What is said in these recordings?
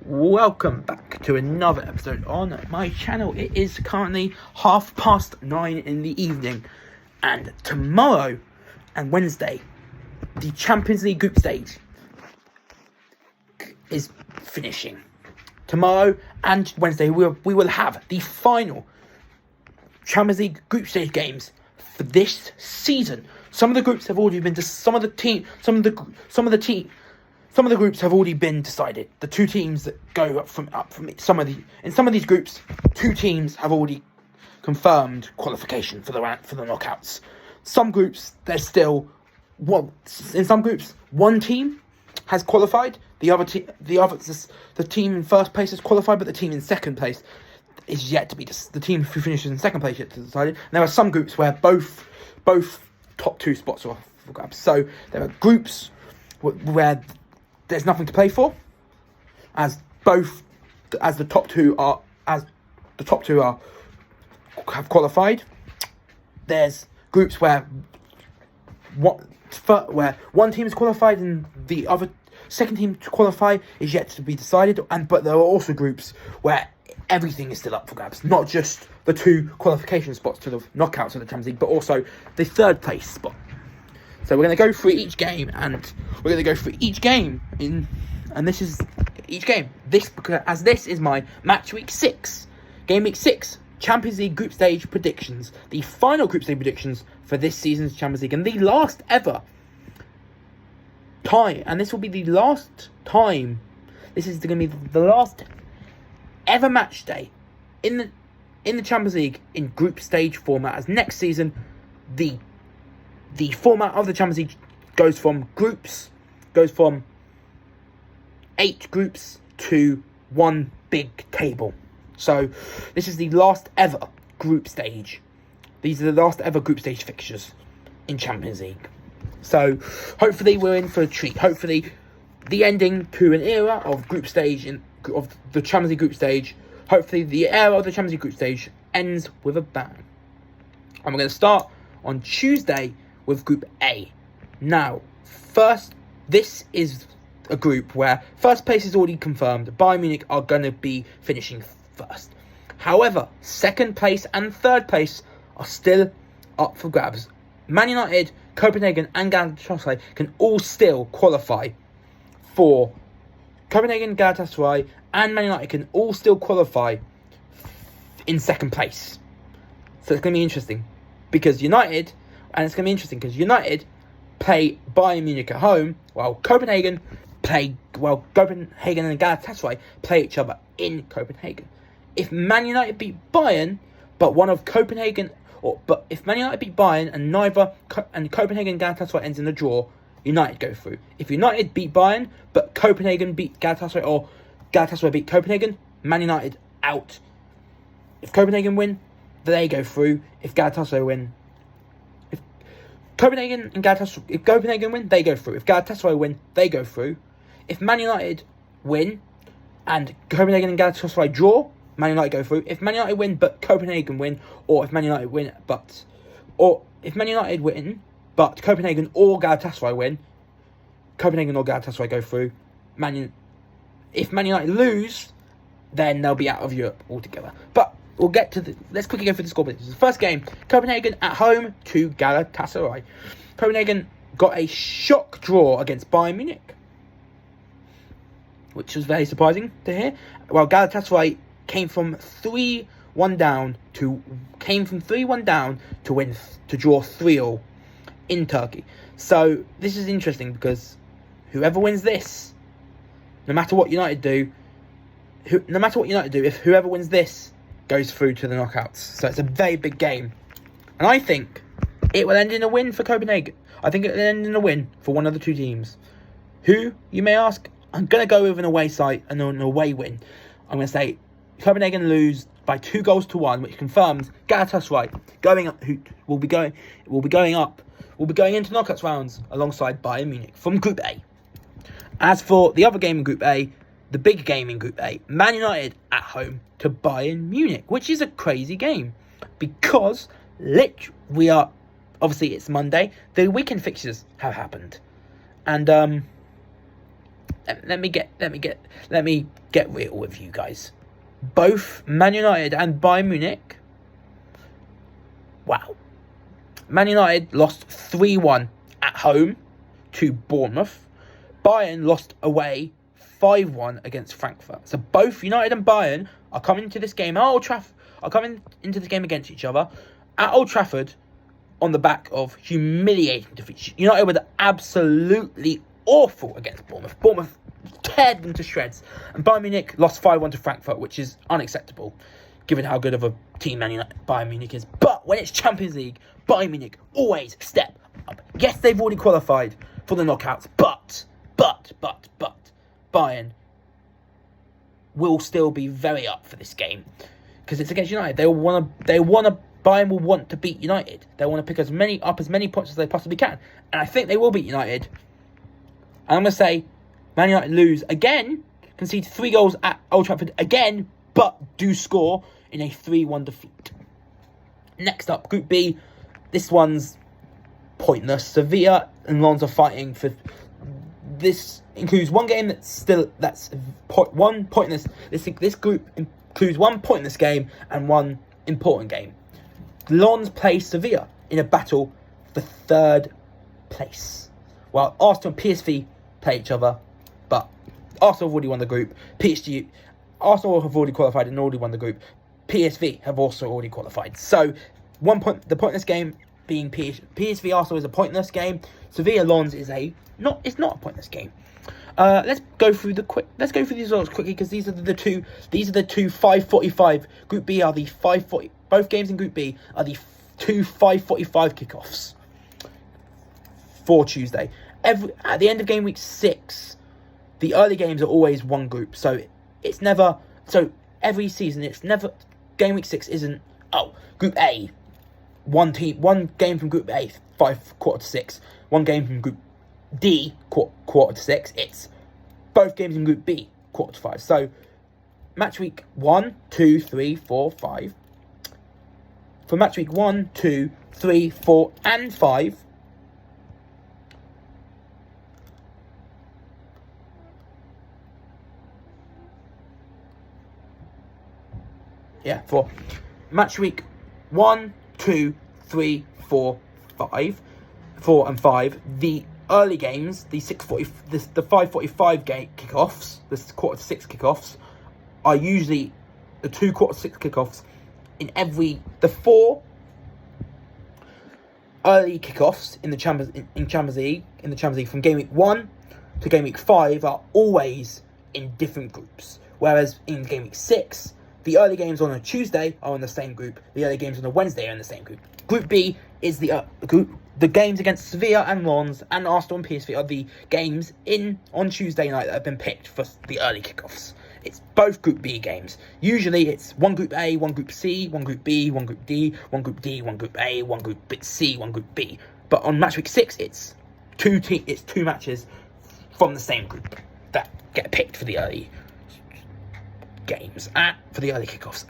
Welcome back to another episode on my channel. It is currently 9:30 in the evening, and tomorrow and Wednesday, the Champions League group stage is finishing. Tomorrow and Wednesday, we will have the final Champions League group stage games for this season. Some of the groups have already been some of the groups have already been decided. The two teams that go up from in some of these groups, two teams have already confirmed qualification for the knockouts. Some groups in some groups one team has qualified. The team in first place has qualified, but the team in second place is yet to be the team who finishes in second place yet to be decided. And there are some groups where both top two spots are up for grabs. So there are groups where there's nothing to play for, as the top two have qualified. There's groups where one team is qualified and the other second team to qualify is yet to be decided. But there are also groups where everything is still up for grabs, not just the two qualification spots to the knockouts of the Champions League, but also the third place spot. So we're going to go through each game, and this is each game. This is my match week 6, game week 6, Champions League group stage predictions, the final group stage predictions for this season's Champions League, and the last ever time, and this will be the last time. This is going to be the last ever match day in the Champions League in group stage format, as next season the format of the Champions League goes from 8 groups to one big table. So this is the last ever group stage. These are the last ever group stage fixtures in Champions League. So hopefully we're in for a treat. Hopefully the ending to an era of group stage of the Champions League group stage. Hopefully the era of the Champions League group stage ends with a bang. And we're going to start on Tuesday with Group A. Now, this is a group where first place is already confirmed. Bayern Munich are going to be finishing first. However, second place and third place are still up for grabs. Man United, Copenhagen and Galatasaray can all still qualify for Copenhagen, Galatasaray and Man United can all still qualify in second place. So it's going to be interesting because United play Bayern Munich at home, while Copenhagen and Galatasaray play each other in Copenhagen. If Man United beat Bayern, but if Man United beat Bayern and Copenhagen and Galatasaray ends in a draw, United go through. If United beat Bayern, but Copenhagen beat Galatasaray, or Galatasaray beat Copenhagen, Man United out. If Copenhagen win, they go through. If Galatasaray win, if Copenhagen win, they go through. If Galatasaray win, they go through. If Man United win and Copenhagen and Galatasaray draw, Man United go through. If Man United win but Copenhagen win, or if Man United win but Copenhagen or Galatasaray win, Copenhagen or Galatasaray go through. If Man United lose, then they'll be out of Europe altogether. But let's quickly go through the score predictions. The first game, Copenhagen at home to Galatasaray. Copenhagen got a shock draw against Bayern Munich, which was very surprising to hear. While Galatasaray came from 3-1 down to draw 3-3 in Turkey. So this is interesting because whoever wins this, no matter what United do, if whoever wins this goes through to the knockouts. So it's a very big game. And I think it will end in a win for Copenhagen. I think it will end in a win for one of the two teams. Who, you may ask? I'm going to go with an away side and an away win. I'm going to say Copenhagen lose by 2-1, which confirms Galatasaray will be going into knockouts rounds alongside Bayern Munich from Group A. As for the other game in Group A, the big game in Group A, Man United at home to Bayern Munich, which is a crazy game because obviously it's Monday. The weekend fixtures have happened, and let me get real with you guys. Both Man United and Bayern Munich. Wow. Man United lost 3-1 at home to Bournemouth. Bayern lost away 5-1 against Frankfurt. So both United and Bayern are coming into this game against each other at Old Trafford on the back of humiliating defeats. United were absolutely awful against Bournemouth. Bournemouth teared them to shreds. And Bayern Munich lost 5-1 to Frankfurt, which is unacceptable, given how good of a team Bayern Munich is. But when it's Champions League, Bayern Munich always step up. Yes, they've already qualified for the knockouts, but Bayern will still be very up for this game because it's against United. Bayern will want to beat United. They want to pick as many points as they possibly can, and I think they will beat United. And I'm going to say Man United lose again, concede 3 goals at Old Trafford again, but do score in a 3-1 defeat. Next up, Group B. This one's pointless. Sevilla and Lens are fighting for. This includes one game that's one pointless. This group includes one pointless game and one important game. Lens play Sevilla in a battle for 3rd place, while Arsenal and PSV play each other. But Arsenal have already won the group. Arsenal have already qualified and already won the group. PSV have also already qualified. So the pointless game being PSV Arsenal is a pointless game. Sevilla Lens is not a pointless game. Let's go through these results quickly because these are the two 5:45. Group B are the 5:40. Both games in Group B are the 2 5:45 kickoffs for Tuesday. At the end of game week 6, the early games are always one group. So every season it's never game week 6 isn't Group A. One game from Group A 5:45. One game from Group D 5:45. It's both games in Group B 5:45. So match week 1, 2, 3, 4, 5. For match week 1, 2, 3, 4, and 5. For match week 1, 2, 3, 4, 5, 4 and 5, the early games, the 5:45 game kickoffs, the 5:45 kickoffs, are usually the 2 5:45 kickoffs in the 4 early kickoffs in the Champions League from game week 1 to game week 5 are always in different groups. Whereas in game week 6, the early games on a Tuesday are in the same group. The early games on a Wednesday are in the same group. Group B is the games against Sevilla and Lens and Arsenal and PSV are the games on Tuesday night that have been picked for the early kickoffs. It's both Group B games. Usually it's one Group A, one Group C, one Group B, one Group D, one Group D, one Group A, one Group C, one Group B. But on match week 6, it's two matches from the same group that get picked for the early games for the early kickoffs,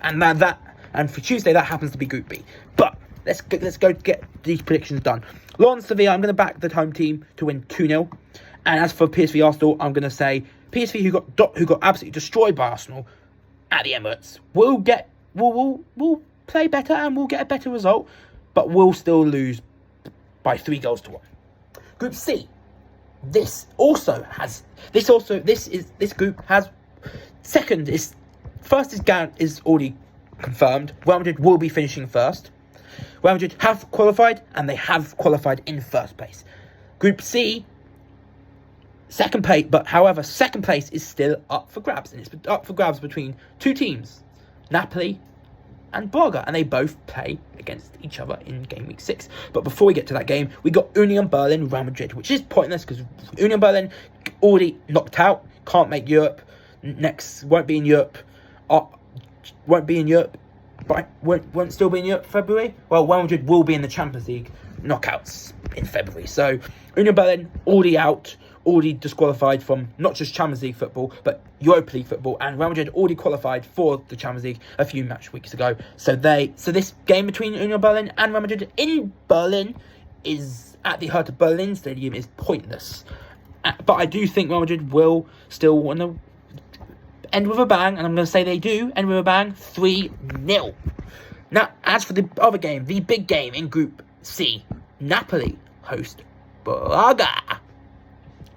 and for Tuesday that happens to be Group B. But let's go get these predictions done. Lens Sevilla, I'm going to back the home team to win 2-0, and as for PSV Arsenal, I'm going to say PSV, who got absolutely destroyed by Arsenal at the Emirates, will play better and will get a better result, but will still lose by 3-1. Group C, this group has first is already confirmed. Real Madrid will be finishing first. Real Madrid have qualified, and they have qualified in first place. Group C, second place, but however, second place is still up for grabs, and it's up for grabs between two teams, Napoli and Braga, and they both play against each other in game week 6. But before we get to that game, we got Union Berlin, Real Madrid, which is pointless because Union Berlin already knocked out, can't make Europe. Next, won't be in Europe, but won't still be in Europe February. Well, Real Madrid will be in the Champions League knockouts in February. So Union Berlin already out, already disqualified from not just Champions League football, but Europa League football, and Real Madrid already qualified for the Champions League a few match weeks ago. So this game between Union Berlin and Real Madrid in Berlin is at the Hertha Berlin Stadium is pointless. But I do think Real Madrid will still want to end with a bang, and I'm going to say they do end with a bang, 3-0. Now, as for the other game, the big game in Group C, Napoli host Braga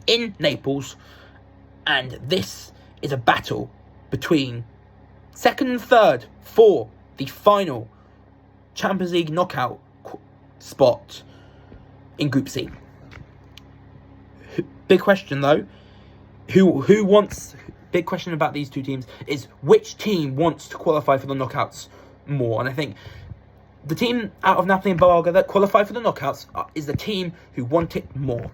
in Naples, and this is a battle between second and third for the final Champions League knockout spot in Group C. Big question though, who wants? Big question about these two teams is which team wants to qualify for the knockouts more, and I think the team out of Napoli and Braga that qualify for the knockouts is the team who want it more.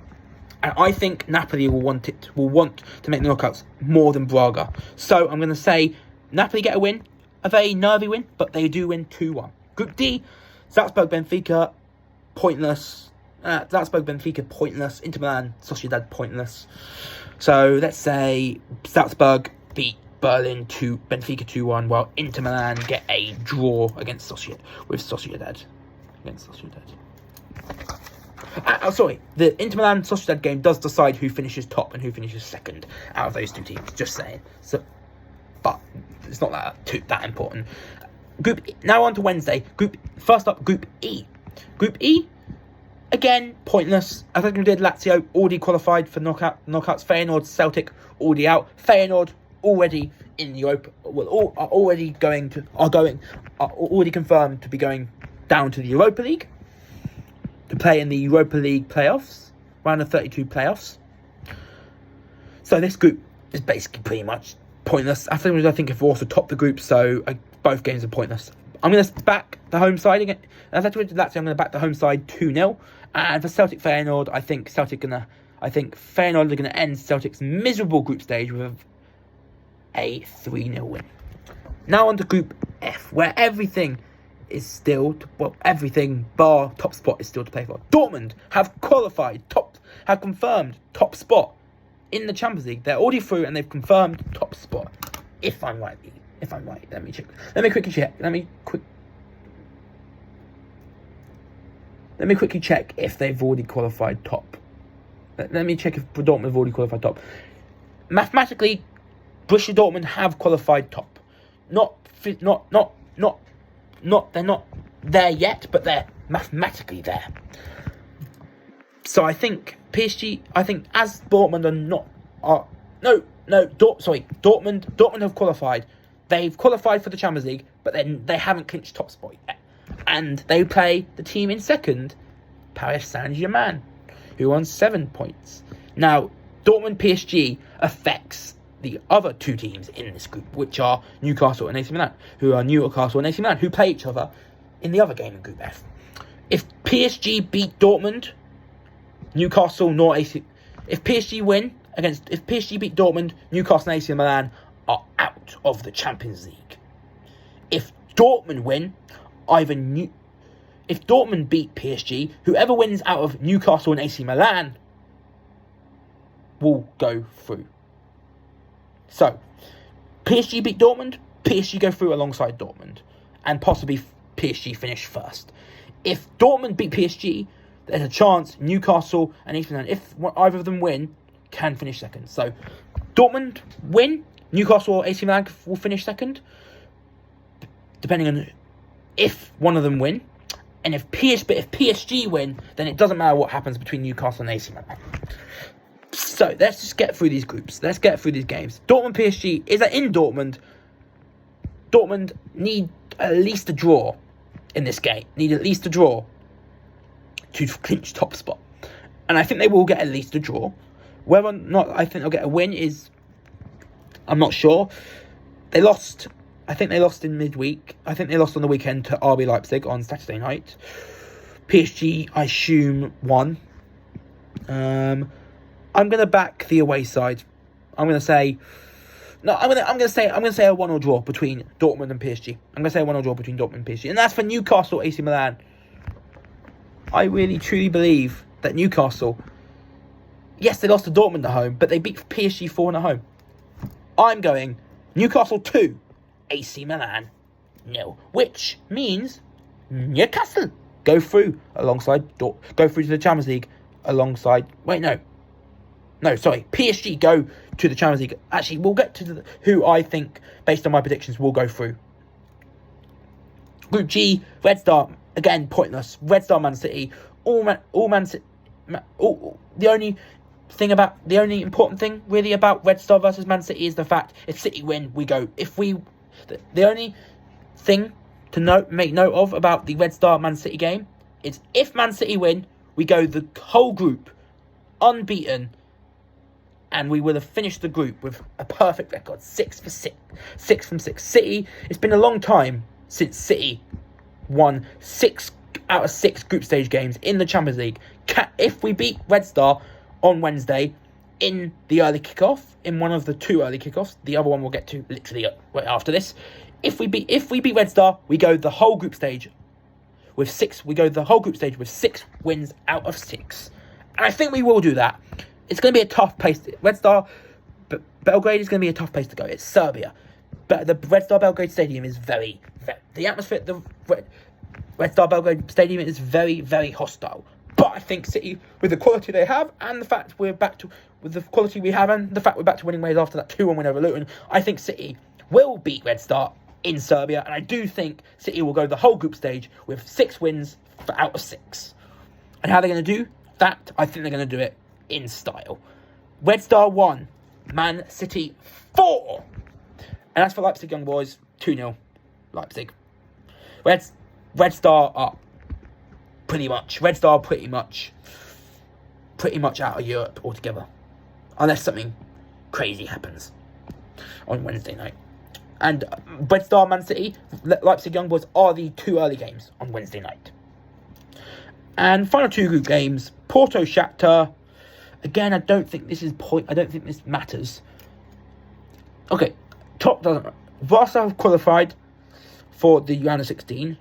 And I think Napoli will want to make the knockouts more than Braga. So I'm going to say Napoli get a win, a very nervy win, but they do win 2-1. Group D, Salzburg, Benfica, pointless. Salzburg, Benfica, pointless. Inter Milan, Sociedad, pointless. So let's say Salzburg beat Berlin Benfica 2-1, while Inter Milan get a draw against Sociedad. Sorry, the Inter Milan Sociedad game does decide who finishes top and who finishes second out of those two teams. Just saying. So, but it's not that important. Now on to Wednesday. First up, Group E. Group E, again, pointless. Atletico Madrid, Lazio already qualified for knockouts. Feyenoord, Celtic already out. Feyenoord already in Europa. Well, are already confirmed to be going down to the Europa League to play in the Europa League playoffs, round of 32 playoffs. So this group is basically pretty much pointless. I think have also topped the group, so both games are pointless. I'm going to back the home side again. I'm going to back the home side 2-0. And for Celtic Feyenoord, I think Feyenoord are going to end Celtic's miserable group stage with a 3-0 win. Now on to Group F, where everything bar top spot is still to play for. Dortmund have confirmed top spot in the Champions League. They're already through and they've confirmed top spot. If I'm right, let me check. Let me quickly check if they've already qualified top. Let me check if Dortmund have already qualified top. Mathematically, Borussia Dortmund have qualified top. They're not there yet, but they're mathematically there. So I think PSG. I think as Dortmund Dortmund have qualified. They've qualified for the Champions League, but then they haven't clinched top spot yet. And they play the team in second, Paris Saint-Germain, who won 7 points. Now, Dortmund PSG affects the other two teams in this group, which are Newcastle and AC Milan, who play each other in the other game in Group F. If PSG beat Dortmund, Newcastle nor AC... If PSG beat Dortmund, Newcastle and AC Milan are out of the Champions League. If Dortmund win, if Dortmund beat PSG, whoever wins out of Newcastle and AC Milan will go through. So, PSG beat Dortmund, PSG go through alongside Dortmund, and possibly PSG finish first. If Dortmund beat PSG, there's a chance Newcastle and AC Milan, if either of them win, can finish second. So, Dortmund win, Newcastle or AC Milan will finish second, depending on if one of them win. And if PSG win, then it doesn't matter what happens between Newcastle and AC Milan. So, let's just get through these groups. Let's get through these games. Dortmund PSG is in Dortmund. Dortmund need at least a draw in this game. Need at least a draw to clinch top spot. And I think they will get at least a draw. Whether or not I think they'll get a win I'm not sure. I think they lost in midweek. I think they lost on the weekend to RB Leipzig on Saturday night. PSG, I assume, won. I'm going to back the away side. I'm going to say a 1-1 draw between Dortmund and PSG. I'm going to say a 1-1 draw between Dortmund and PSG. And that's for Newcastle, AC Milan. I really truly believe that Newcastle, yes, they lost to Dortmund at home, but they beat PSG 4 at home. I'm going Newcastle 2, AC Milan 0, which means Newcastle go through to the Champions League alongside. Wait, no. No, sorry. PSG go to the Champions League. Actually, we'll get to who I think, based on my predictions, will go through. Group G, Red Star, again, pointless. Red Star, Man City. The only important thing, really, about Red Star versus Man City is the fact, if City win, we go. The only thing to make note of about the Red Star Man City game is if Man City win, we go the whole group unbeaten, and we will have finished the group with a perfect record, 6 from 6. City, it's been a long time since City won 6 out of 6 group stage games in the Champions League. If we beat Red Star on Wednesday in the early kickoff, in one of the 2 early kickoffs, the other one we'll get to literally right after this. If we beat Red Star, we go the whole group stage with 6. We go the whole group stage with 6 wins out of 6, and I think we will do that. It's going to be a tough place. Red Star Belgrade is going to be a tough place to go. It's Serbia, but the Red Star Belgrade Stadium is the atmosphere at the Red Star Belgrade Stadium is very, very hostile. But I think City, with the quality they have, and the fact we're back to winning ways after that 2-1 win over Luton, I think City will beat Red Star in Serbia, and I do think City will go the whole group stage with 6 wins out of 6. And how are they going to do that? I think they're going to do it in style. Red Star 1, Man City 4. And as for Leipzig Young Boys, 2-0 Leipzig. Red Star are pretty much out of Europe altogether, unless something crazy happens on Wednesday night. And Red Star, Man City, Leipzig Young Boys are the 2 early games on Wednesday night. And final 2 group games, Porto Shakhtar. Again, I don't think this matters. Okay, top doesn't matter. Barca have qualified for the round of 16.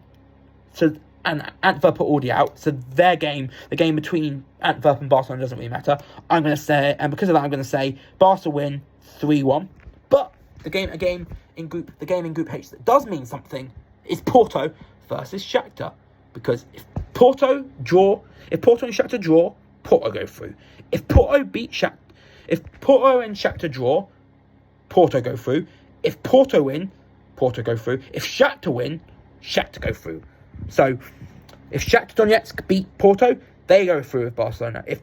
So, and Antwerp are already out. So the game between Antwerp and Barcelona doesn't really matter. I'm going to say, and because of that, I'm going to say Barca win 3-1. But the game in Group H that does mean something is Porto versus Shakhtar, because if Porto and Shakhtar draw, Porto go through. If Porto and Shakhtar draw, Porto go through. If Porto win, Porto go through. If Shakhtar win, Shakhtar go through. So, if Shakhtar Donetsk beat Porto, they go through with Barcelona. If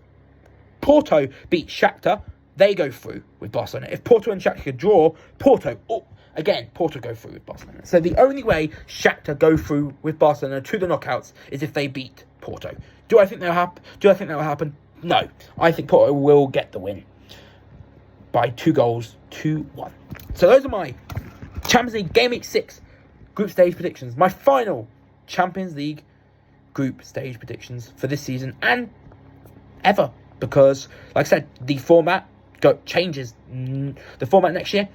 Porto beat Shakhtar, they go through with Barcelona. If Porto and Shakhtar draw, Porto go through with Barcelona. So the only way Shakhtar go through with Barcelona to the knockouts is if they beat Porto. Do I think that will happen? No. I think Porto will get the win by 2 goals to 1. So those are my Champions League Game Week 6 group stage predictions. My final Champions League group stage predictions for this season and ever. Because, like I said, the format changes. The format next year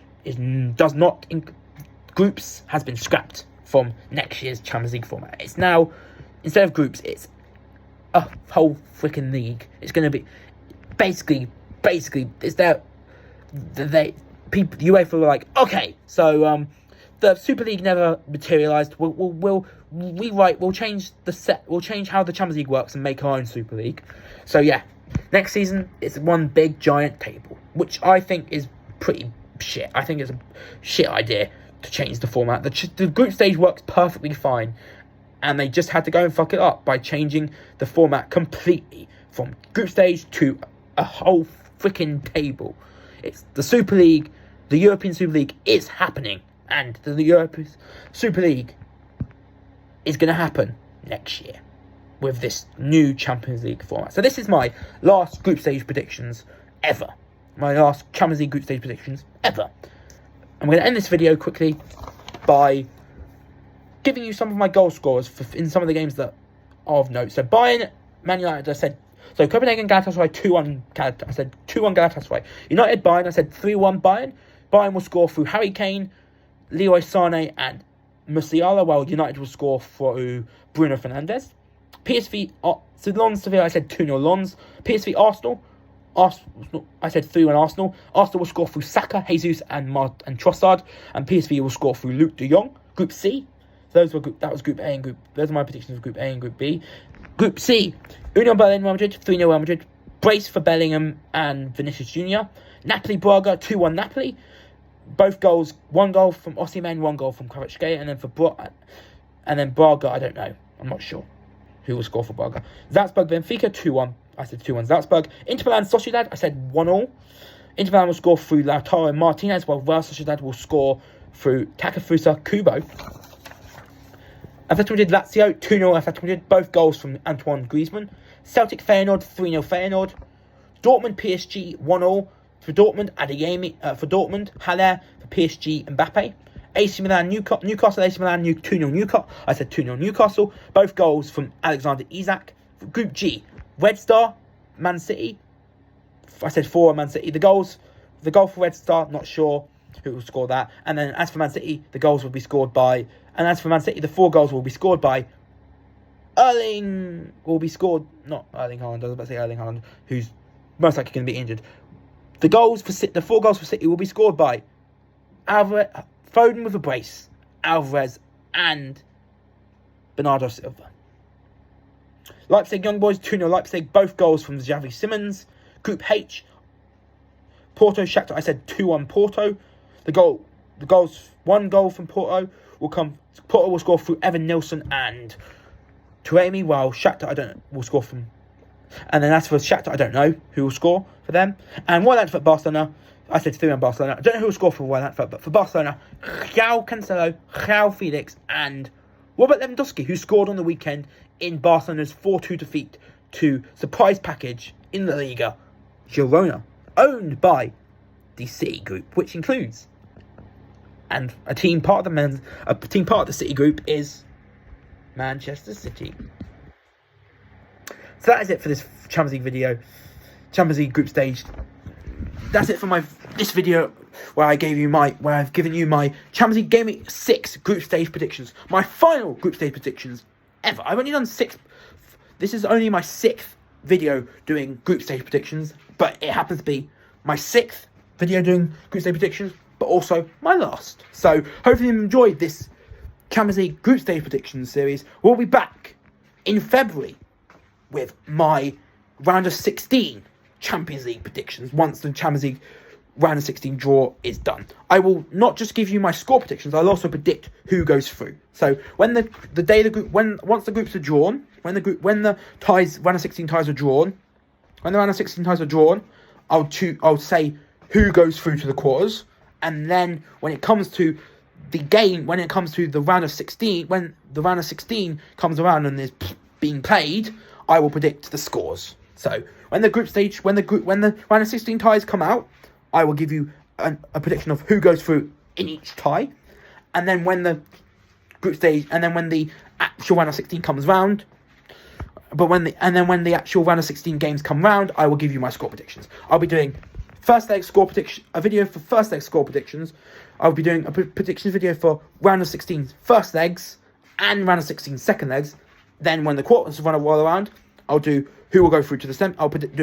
groups has been scrapped from next year's Champions League format. It's now, instead of groups, it's a whole freaking league. It's going to be basically it's there. UEFA were like, okay, so the Super League never materialised. We'll rewrite. We'll change how the Champions League works and make our own Super League. So yeah, next season it's one big giant table, which I think is pretty shit. I think it's a shit idea to change the format. The group stage works perfectly fine, and they just had to go and fuck it up by changing the format completely from group stage to a whole freaking table. It's the Super League. The European Super League is happening, and the European Super League is going to happen next year with this new Champions League format. So this is my last group stage predictions ever. My last Champions League group stage predictions ever. I'm going to end this video quickly by giving you some of my goal scorers in some of the games that are of note. So Bayern, Man United, I said. So Copenhagen, Galatasaray, 2-1. I said 2-1 Galatasaray. United, Bayern, I said 3-1 Bayern. Bayern will score through Harry Kane, Leroy Sané, and Musiala, while United will score through Bruno Fernandes. PSV, so Lens Sevilla, I said 2-0 Lens. PSV, Arsenal, I said 3-1 Arsenal. Arsenal will score through Saka, Jesus, and Trossard, and PSV will score through Luke de Jong. Group C, that was Group A and those are my predictions of Group A and Group B. Group C, Union Berlin, Real Madrid, 3-0 Real Madrid. Brace for Bellingham and Vinicius Junior. Napoli Braga 2-1 Napoli. Both goals, one goal from Osimhen, one goal from Kvaratskhelia, and then Braga, I don't know. I'm not sure who will score for Braga. Salzburg Benfica 2-1. I said 2-1 Salzburg. Inter Milan Sociedad, I said 1-1. Inter Milan will score through Lautaro Martinez, while Real Sociedad will score through Takefusa Kubo. Atletico Madrid Lazio 2-0 Atletico Madrid, both goals from Antoine Griezmann. Celtic Feyenoord 3-0 Feyenoord. Dortmund PSG 1-0 for Dortmund. Adeyemi for Dortmund. Haller for PSG Mbappe. AC Milan Newcastle AC Milan 2-0 Newcastle. I said 2-0 Newcastle. Both goals from Alexander Isak. For Group G, Red Star Man City. I said 4 Man City. The goal for Red Star, not sure who will score that. And then as for Man City, the goals will be scored by. And as for Man City, the 4 goals will be scored by Erling. Will be scored, not Erling Haaland. I was about to say Erling Haaland, who's most likely going to be injured. The 4 goals for City will be scored by Alvarez, Foden with a brace, Alvarez, and Bernardo Silva. Leipzig Young Boys 2-0 Leipzig, both goals from Xavi Simons. Group H, Porto Shakhtar, I said 2-1 Porto. One goal from Porto will score through Evan Nilsson and Tuemi, while Shakhtar will score from. And then as for Shakhtar, I don't know who will score for them. And Royal Antwerp Barcelona, I said 3-1 Barcelona. I don't know who will score for Royal Antwerp, but for Barcelona, João Cancelo, João Felix, and Robert Lewandowski, who scored on the weekend in Barcelona's 4-2 defeat to surprise package in La Liga, Girona, owned by the City Group, which includes, and a team part of the City Group is Manchester City. So that is it for this Champions League video, Champions League group stage. That's it for this video where I've given you my Champions League Game Week 6 group stage predictions. My final group stage predictions ever. I've only done 6. This is only my 6th video doing group stage predictions, but it happens to be my 6th video doing group stage predictions, but also my last. So hopefully you enjoyed this Champions League group stage predictions series. We'll be back in February with my round of 16 Champions League predictions once the Champions League round of 16 draw is done. I will not just give you my score predictions, I'll also predict who goes through. So when once the groups are drawn, when the round of 16 ties are drawn, I'll say who goes through to the quarters, and then when it comes to the round of 16, when the round of 16 comes around and is being played, I will predict the scores. So when the round of 16 ties come out, I will give you a prediction of who goes through in each tie, and then when the actual round of 16 comes round, when the actual round of 16 games come round, I will give you my score predictions. I'll be doing a video for first leg score predictions. I'll be doing a predictions video for round of 16 first legs and round of 16 second legs. Then when the quarters run a while around, I'll do who will go through to the sem. I'll predict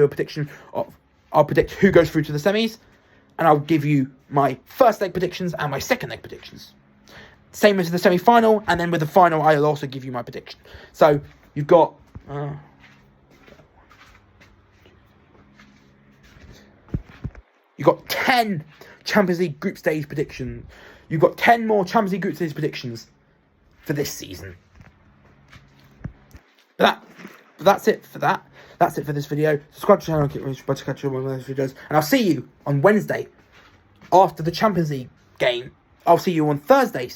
who goes through to the semis, and I'll give you my first leg predictions and my second leg predictions. Same as the semi-final, and then with the final, I'll also give you my prediction. So you've got you've got 10 Champions League group stage predictions. You've got 10 more Champions League group stage predictions for this season. That's it for that. That's it for this video. Subscribe to the channel, to catch all my videos, and I'll see you on Wednesday after the Champions League game. I'll see you on Thursday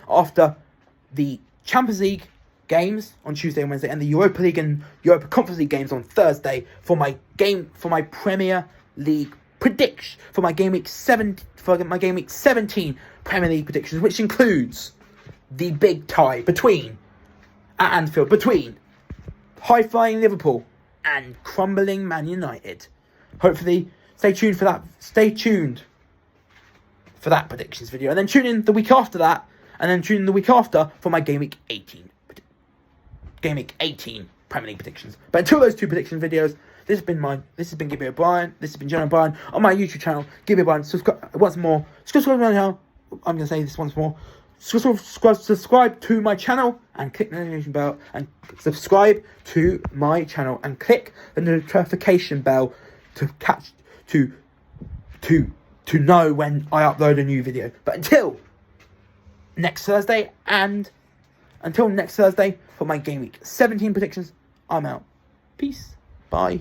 after the Champions League games on Tuesday and Wednesday, and the Europa League and Europa Conference League games on Thursday for my Premier League prediction, for my Game Week 17 Premier League predictions, which includes the big tie at Anfield between high-flying Liverpool and crumbling Man United. Hopefully, stay tuned for that. Stay tuned for that predictions video, and then tune in the week after that, and then tune in the week after for my Game Week 18 Premier League predictions. But until those 2 prediction videos, this has been Gibby O'Brien. This has been John O'Brien on my YouTube channel, Gibby O'Brien. Subscribe once more. Subscribe to my channel. I'm going to say this once more. subscribe to my channel and click the notification bell, and subscribe to my channel and click the notification bell to catch to know when I upload a new video. But until next Thursday for my game week 17 predictions, I'm out. Peace. Bye.